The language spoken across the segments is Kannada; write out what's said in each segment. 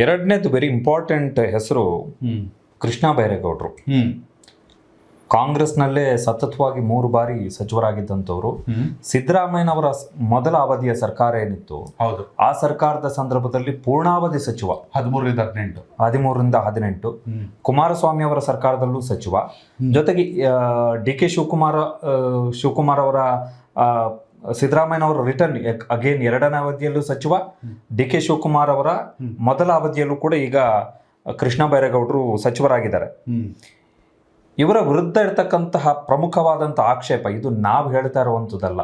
ಎರಡನೇದು ವೆರಿ ಇಂಪಾರ್ಟೆಂಟ್ ಹೆಸರು ಕೃಷ್ಣ ಬೈರೇಗೌಡರು. ಕಾಂಗ್ರೆಸ್ನಲ್ಲೇ ಸತತವಾಗಿ 3 ಬಾರಿ ಸಚಿವರಾಗಿದ್ದಂಥವ್ರು. ಸಿದ್ದರಾಮಯ್ಯನವರ ಮೊದಲ ಅವಧಿಯ ಸರ್ಕಾರ ಏನಿತ್ತು, ಹೌದು, ಆ ಸರ್ಕಾರದ ಸಂದರ್ಭದಲ್ಲಿ ಪೂರ್ಣಾವಧಿ ಸಚಿವ 13ರಿಂದ 18. ಕುಮಾರಸ್ವಾಮಿ ಅವರ ಸರ್ಕಾರದಲ್ಲೂ ಸಚಿವ. ಜೊತೆಗೆ DK ಶಿವಕುಮಾರ್ ಅವರ ಸಿದ್ದರಾಮಯ್ಯನವರ ರಿಟರ್ನ್ ಅಗೇನ್ 2ನೇ ಅವಧಿಯಲ್ಲೂ ಸಚಿವ. DK ಶಿವಕುಮಾರ್ ಅವರ ಮೊದಲ ಅವಧಿಯಲ್ಲೂ ಕೂಡ ಈಗ ಕೃಷ್ಣ ಬೈರೇಗೌಡರು ಸಚಿವರಾಗಿದ್ದಾರೆ. ಇವರ ವಿರುದ್ಧ ಇರತಕ್ಕಂತಹ ಪ್ರಮುಖವಾದಂತಹ ಆಕ್ಷೇಪ, ಇದು ನಾವು ಹೇಳ್ತಾ ಇರುವಂತದ್ದಲ್ಲ.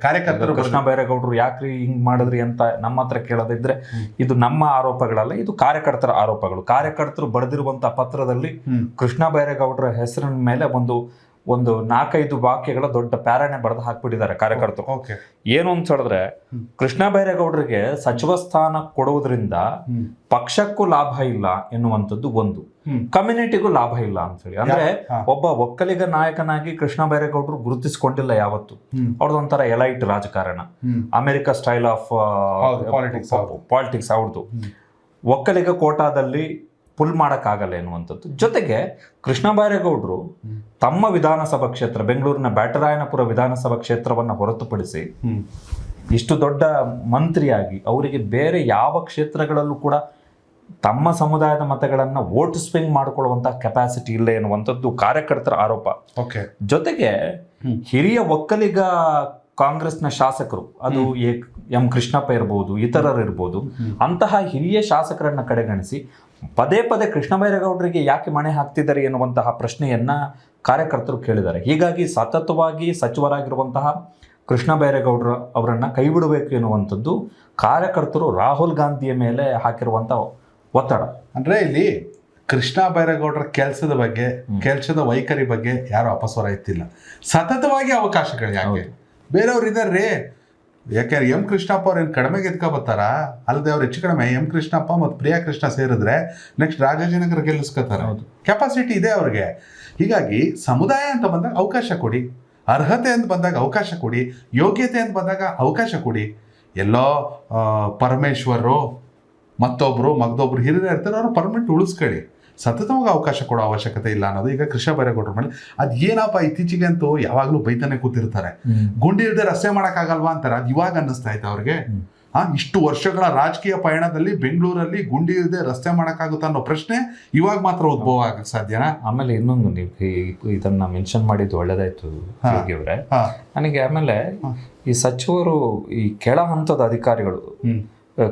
ಕಾರ್ಯಕರ್ತರು ಕೃಷ್ಣ ಬೈರೇಗೌಡರು ಯಾಕ್ರಿ ಹಿಂಗ್ ಮಾಡಿದ್ರಿ ಅಂತ ನಮ್ಮ ಹತ್ರ ಕೇಳದಿದ್ರೆ ಇದು ನಮ್ಮ ಆರೋಪಗಳಲ್ಲ, ಇದು ಕಾರ್ಯಕರ್ತರ ಆರೋಪಗಳು. ಕಾರ್ಯಕರ್ತರು ಬರೆದಿರುವಂತಹ ಪತ್ರದಲ್ಲಿ ಕೃಷ್ಣ ಬೈರೇಗೌಡರ ಹೆಸರಿನ ಮೇಲೆ ಒಂದು 4-5 ವಾಕ್ಯಗಳ ದೊಡ್ಡ ಪ್ಯಾರಾನೆ ಬರೆದು ಹಾಕ್ಬಿಟ್ಟಿದ್ದಾರೆ ಕಾರ್ಯಕರ್ತರು. ಏನು ಅಂತ ಹೇಳಿದ್ರೆ, ಕೃಷ್ಣ ಬೈರೇಗೌಡರಿಗೆ ಸಚಿವ ಸ್ಥಾನ ಕೊಡುವುದರಿಂದ ಪಕ್ಷಕ್ಕೂ ಲಾಭ ಇಲ್ಲ ಎನ್ನುವಂಥದ್ದು ಒಂದು, ಕಮ್ಯುನಿಟಿಗೂ ಲಾಭ ಇಲ್ಲ ಅಂತ ಹೇಳಿ. ಅಂದ್ರೆ ಒಬ್ಬ ಒಕ್ಕಲಿಗ ನಾಯಕನಾಗಿ ಕೃಷ್ಣ ಬೈರೇಗೌಡರು ಗುರುತಿಸಿಕೊಂಡಿಲ್ಲ ಯಾವತ್ತು. ಅವ್ರದ್ದೊಂಥರ ಎಲೈಟ್ ರಾಜಕಾರಣ, ಅಮೆರಿಕ ಸ್ಟೈಲ್ ಆಫ್ ಪಾಲಿಟಿಕ್ಸ್ ಅವ್ರದ್ದು. ಒಕ್ಕಲಿಗ ಕೋಟಾದಲ್ಲಿ ಪುಲ್ ಮಾಡೋಕ್ಕಾಗಲ್ಲ ಎನ್ನುವಂಥದ್ದು. ಜೊತೆಗೆ ಕೃಷ್ಣ ಬೈರೇಗೌಡರು ತಮ್ಮ ವಿಧಾನಸಭಾ ಕ್ಷೇತ್ರ, ಬೆಂಗಳೂರಿನ ಬ್ಯಾಟರಾಯನಪುರ ವಿಧಾನಸಭಾ ಕ್ಷೇತ್ರವನ್ನು ಹೊರತುಪಡಿಸಿ ಇಷ್ಟು ದೊಡ್ಡ ಮಂತ್ರಿಯಾಗಿ ಅವರಿಗೆ ಬೇರೆ ಯಾವ ಕ್ಷೇತ್ರಗಳಲ್ಲೂ ಕೂಡ ತಮ್ಮ ಸಮುದಾಯದ ಮತಗಳನ್ನು ವೋಟ್ ಸ್ವಿಂಗ್ ಮಾಡಿಕೊಳ್ಳುವಂತಹ ಕೆಪಾಸಿಟಿ ಇಲ್ಲ ಎನ್ನುವಂಥದ್ದು ಕಾರ್ಯಕರ್ತರ ಆರೋಪ. ಜೊತೆಗೆ ಹಿರಿಯ ಒಕ್ಕಲಿಗ ಕಾಂಗ್ರೆಸ್ನ ಶಾಸಕರು, ಅದು ಎಂ ಕೃಷ್ಣಪ್ಪ ಇರ್ಬೋದು, ಇತರರು ಇರ್ಬೋದು, ಅಂತಹ ಹಿರಿಯ ಶಾಸಕರನ್ನ ಕಡೆಗಣಿಸಿ ಪದೇ ಪದೇ ಕೃಷ್ಣ ಬೈರೇಗೌಡರಿಗೆ ಯಾಕೆ ಮಣೆ ಹಾಕ್ತಿದ್ದಾರೆ ಎನ್ನುವಂತಹ ಪ್ರಶ್ನೆಯನ್ನ ಕಾರ್ಯಕರ್ತರು ಕೇಳಿದ್ದಾರೆ. ಹೀಗಾಗಿ ಸತತವಾಗಿ ಸಚಿವರಾಗಿರುವಂತಹ ಕೃಷ್ಣ ಬೈರೇಗೌಡರು ಅವರನ್ನ ಕೈ ಬಿಡಬೇಕು ಎನ್ನುವಂಥದ್ದು ಕಾರ್ಯಕರ್ತರು ರಾಹುಲ್ ಗಾಂಧಿಯ ಮೇಲೆ ಹಾಕಿರುವಂತಹ ಒತ್ತಡ. ಅಂದ್ರೆ ಇಲ್ಲಿ ಕೃಷ್ಣ ಬೈರೇಗೌಡರ ಕೆಲಸದ ಬಗ್ಗೆ, ಕೆಲಸದ ವೈಖರಿ ಬಗ್ಗೆ ಯಾರು ಅಪಸ್ವರ ಎತ್ತಿಲ್ಲ. ಸತತವಾಗಿ ಅವಕಾಶಗಳು ಯಾಕೆ ಬೇರೆಯವ್ರು ಇದಾರ್ರಿ. ಯಾಕೆಂದ್ರೆ ಎಂ ಕೃಷ್ಣಪ್ಪ ಅವ್ರು ಏನು ಕಡಿಮೆ ಗೆದ್ಕೊಬತ್ತಾರ, ಅಲ್ಲದೆ ಅವ್ರು ಹೆಚ್ಚು ಕಡಿಮೆ ಎಂ ಕೃಷ್ಣಪ್ಪ ಮತ್ತು ಪ್ರಿಯಾ ಕೃಷ್ಣ ಸೇರಿದ್ರೆ ನೆಕ್ಸ್ಟ್ ರಾಜಾಜಿನಗರ ಗೆಲ್ಲಿಸ್ಕೊತಾರೆ. ಕೆಪಾಸಿಟಿ ಇದೆ ಅವ್ರಿಗೆ. ಹೀಗಾಗಿ ಸಮುದಾಯ ಅಂತ ಬಂದಾಗ ಅವಕಾಶ ಕೊಡಿ, ಅರ್ಹತೆ ಅಂತ ಬಂದಾಗ ಅವಕಾಶ ಕೊಡಿ, ಯೋಗ್ಯತೆ ಅಂತ ಬಂದಾಗ ಅವಕಾಶ ಕೊಡಿ. ಎಲ್ಲೋ ಪರಮೇಶ್ವರು ಮತ್ತೊಬ್ರು ಹಿರಿಯರು ಇರ್ತಾರೆ, ಅವ್ರು ಪರ್ಮನೆಂಟ್ ಉಳಿಸ್ಕೊಳ್ಳಿ. ಸತತವಾಗಿ ಅವಕಾಶ ಕೊಡೋ ಅವಶ್ಯಕತೆ ಇಲ್ಲ ಅನ್ನೋದು ಈಗ ಕೃಷ್ಣ ಬೈರೇಗೌಡರ ಮೇಲೆ. ಅದ್ ಏನಪ್ಪ ಇತ್ತೀಚೆಗೆ ಅಂತೂ ಯಾವಾಗ್ಲೂ ಬೈತಾನೆ ಕೂತಿರ್ತಾರೆ, ಗುಂಡಿ ಇಲ್ಲದೆ ರಸ್ತೆ ಮಾಡಕ್ಕಾಗಲ್ವಾ ಅಂತಾರೆ. ಅದು ಇವಾಗ ಅನ್ನಿಸ್ತಾ ಇತ್ತು ಅವ್ರಿಗೆ. ಇಷ್ಟು ವರ್ಷಗಳ ರಾಜಕೀಯ ಪಯಣದಲ್ಲಿ ಬೆಂಗಳೂರಲ್ಲಿ ಗುಂಡಿ ಇಲ್ಲದೆ ರಸ್ತೆ ಮಾಡಕ್ಕಾಗುತ್ತಾ ಅನ್ನೋ ಪ್ರಶ್ನೆ ಇವಾಗ ಮಾತ್ರ ಉದ್ಭವ ಆಗಕ್ಕೆ ಸಾಧ್ಯನಾ? ಆಮೇಲೆ ಇನ್ನೊಂದು, ನೀವು ಇದನ್ನ ಮೆನ್ಷನ್ ಮಾಡಿದ್ದು ಒಳ್ಳೇದಾಯ್ತು ಅವರೇ. ನನಗೆ ಆಮೇಲೆ ಈ ಸಚಿವರು, ಈ ಕೆಳ ಹಂತದ ಅಧಿಕಾರಿಗಳು,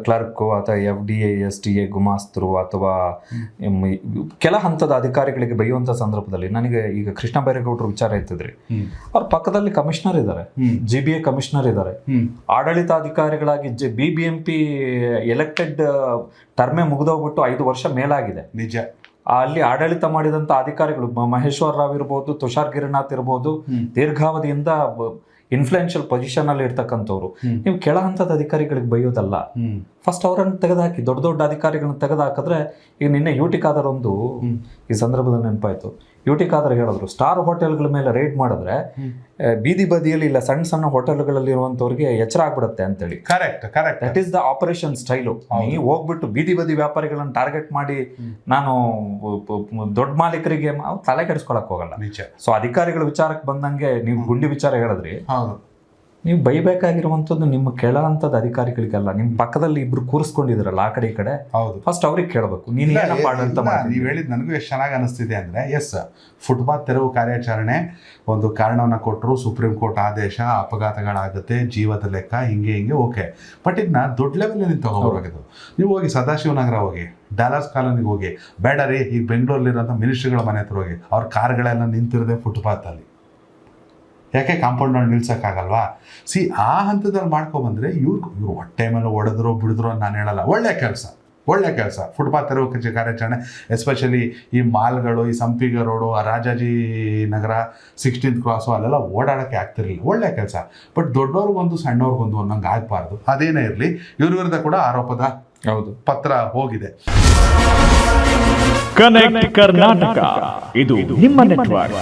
ಕ್ಲರ್ಕು ಅಥವಾ FDA SDA ಗುಮಾಸ್ತರು ಅಥವಾ ಕೆಲ ಹಂತದ ಅಧಿಕಾರಿಗಳಿಗೆ ಬೈಯುವಂಥ ಸಂದರ್ಭದಲ್ಲಿ ನನಗೆ ಈಗ ಕೃಷ್ಣ ಬೈರೇಗೌಡರು ವಿಚಾರ ಎತ್ತಿದ್ರಿ. ಅವ್ರ ಪಕ್ಕದಲ್ಲಿ ಕಮಿಷನರ್ ಇದ್ದಾರೆ, GBA ಕಮಿಷನರ್ ಇದ್ದಾರೆ, ಆಡಳಿತಾಧಿಕಾರಿಗಳಾಗಿ BBMP ಎಲೆಕ್ಟೆಡ್ ಟರ್ಮೇ ಮುಗಿದೋಗ್ಬಿಟ್ಟು 5 ವರ್ಷ ಮೇಲಾಗಿದೆ. ನಿಜ. ಅಲ್ಲಿ ಆಡಳಿತ ಮಾಡಿದಂಥ ಅಧಿಕಾರಿಗಳು ಮಹೇಶ್ವರ್ ರಾವ್ ಇರ್ಬೋದು, ತುಷಾರ್ ಗಿರಿನಾಥ್ ಇರ್ಬೋದು, ದೀರ್ಘಾವಧಿಯಿಂದ ಇನ್ಫ್ಲೂಯೆನ್ಷಿಯಲ್ ಪೊಸಿಷನ್ ಅಲ್ಲಿ ಇರ್ತಕ್ಕಂಥವ್ರು. ನೀವು ಕೆಳ ಹಂತದ ಅಧಿಕಾರಿಗಳಿಗೆ ಬೈಯೋದಲ್ಲ, ಫಸ್ಟ್ ಅವರನ್ನು ತೆಗೆದುಹಾಕಿ. ದೊಡ್ಡ ಅಧಿಕಾರಿಗಳನ್ನ ತೆಗೆದುಹಾಕಿದ್ರೆ, ಈಗ ನಿನ್ನೆ UT ಖಾದರ್ ಒಂದು ಈ ಸಂದರ್ಭದಲ್ಲಿ ನೆನಪಾಯ್ತು. UT ಖಾದರ್ ಹೇಳಿದ್ರು, ಸ್ಟಾರ್ ಹೋಟೆಲ್ಗಳ ಮೇಲೆ ರೈಡ್ ಮಾಡಿದ್ರೆ ಬೀದಿ ಬದಿಯಲ್ಲಿ ಇಲ್ಲ ಸಣ್ಣ ಹೋಟೆಲ್ಗಳಲ್ಲಿ ಇರುವಂತವ್ರಿಗೆ ಎಚ್ಚರ ಆಗ್ಬಿಡುತ್ತೆ ಅಂತೇಳಿ. Correct. That is the operation style. ನೀವು ಹೋಗ್ಬಿಟ್ಟು ಬೀದಿ ಬದಿ ವ್ಯಾಪಾರಿಗಳನ್ನ ಟಾರ್ಗೆಟ್ ಮಾಡಿ ನಾನು ದೊಡ್ಡ ಮಾಲೀಕರಿಗೆ ತಲೆ ಕೆಡಿಸ್ಕೊಳಕ್ ಹೋಗಲ್ಲ. ಸೊ ಅಧಿಕಾರಿಗಳ ವಿಚಾರಕ್ಕೆ ಬಂದಂಗೆ ನೀವು ಗುಂಡಿ ವಿಚಾರ ಹೇಳಿದ್ರಿ, ನೀವು ಬೈಬೇಕಾಗಿರುವಂಥದ್ದು ನಿಮ್ಮ ಕೆಳ ಹಂತದ ಅಧಿಕಾರಿಗಳಿಗೆಲ್ಲ. ನಿಮ್ಮ ಪಕ್ಕದಲ್ಲಿ ಇಬ್ರು ಕೂರಿಸ್ಕೊಂಡಿದ್ರಲ್ಲ ಆ ಕಡೆ ಈ ಕಡೆ, ಫಸ್ಟ್ ಅವ್ರಿಗೆ ಕೇಳಬೇಕು, ನೀನು ಏನಪ್ಪ ಅಂತ. ನೀವು ಹೇಳಿದ್ ನನಗೂ ಎಷ್ಟು ಚೆನ್ನಾಗಿ ಅನಿಸ್ತಿದೆ ಅಂದ್ರೆ, ಎಸ್, ಫುಟ್ಪಾತ್ ತೆರವು ಕಾರ್ಯಾಚರಣೆ ಒಂದು ಕಾರಣವನ್ನ ಕೊಟ್ಟರು, ಸುಪ್ರೀಂ ಕೋರ್ಟ್ ಆದೇಶ, ಅಪಘಾತಗಳಾಗುತ್ತೆ, ಜೀವದ ಲೆಕ್ಕ, ಹಿಂಗೆ ಓಕೆ. ಬಟ್ ಇದನ್ನ ದೊಡ್ಡ ಲೆವೆಲ್ ತಗೋಬಾರ್ದು. ನೀವು ಹೋಗಿ ಸದಾಶಿವನಗರ ಹೋಗಿ, ಡಾಲರ್ಸ್ ಕಾಲೋನಿಗೆ ಹೋಗಿ, ಬೇಡ ರೀ ಈಗ ಬೆಂಗಳೂರಲ್ಲಿರೋಂಥ ಮಿನಿಸ್ಟ್ರಿಗಳ ಮನೆ ಹತ್ರ ಹೋಗಿ, ಅವ್ರ ಕಾರ್ಗಳೆಲ್ಲ ನಿಂತಿರೋದೆ ಫುಟ್ಪಾತಲ್ಲಿ. ಯಾಕೆ ಕಾಂಪೌಂಡ್ ಮಾಡಿ ನಿಲ್ಸೋಕ್ಕಾಗಲ್ವಾ? ಆ ಹಂತದಲ್ಲಿ ಮಾಡ್ಕೊಬಂದ್ರೆ ಇವ್ರು ಹೊಟ್ಟೆ ಮೇಲೆ ಹೊಡೆದ್ರು ಬಿಡಿದ್ರು ನಾನು ಹೇಳಲ್ಲ. ಒಳ್ಳೆ ಕೆಲಸ ಫುಟ್ಪಾತ್ ತೆರವು ಕಾರ್ಯಾಚರಣೆ. ಎಸ್ಪೆಷಲಿ ಈ ಮಾಲ್ಗಳು, ಈ ಸಂಪಿಗೆ ರೋಡು, ರಾಜಾಜಿ ನಗರ, 16th ಕ್ರಾಸು, ಅಲ್ಲೆಲ್ಲ ಓಡಾಡೋಕ್ಕೆ ಆಗ್ತಿರಲಿಲ್ಲ. ಒಳ್ಳೆ ಕೆಲಸ. ಬಟ್ ದೊಡ್ಡವ್ರಿಗೊಂದು ಸಣ್ಣವ್ರಿಗೊಂದು ಅನ್ನೋಂಗೆ ಆಗಬಾರ್ದು. ಅದೇನೇ ಇರಲಿ, ಇವ್ರ ವಿರುದ್ಧ ಕೂಡ ಆರೋಪದ ಪತ್ರ ಹೋಗಿದೆ. ಕನೆಕ್ಟ್ ಕರ್ನಾಟಕ, ಇದು ನಿಮ್ಮ ನೆಟ್ವರ್ಕ್.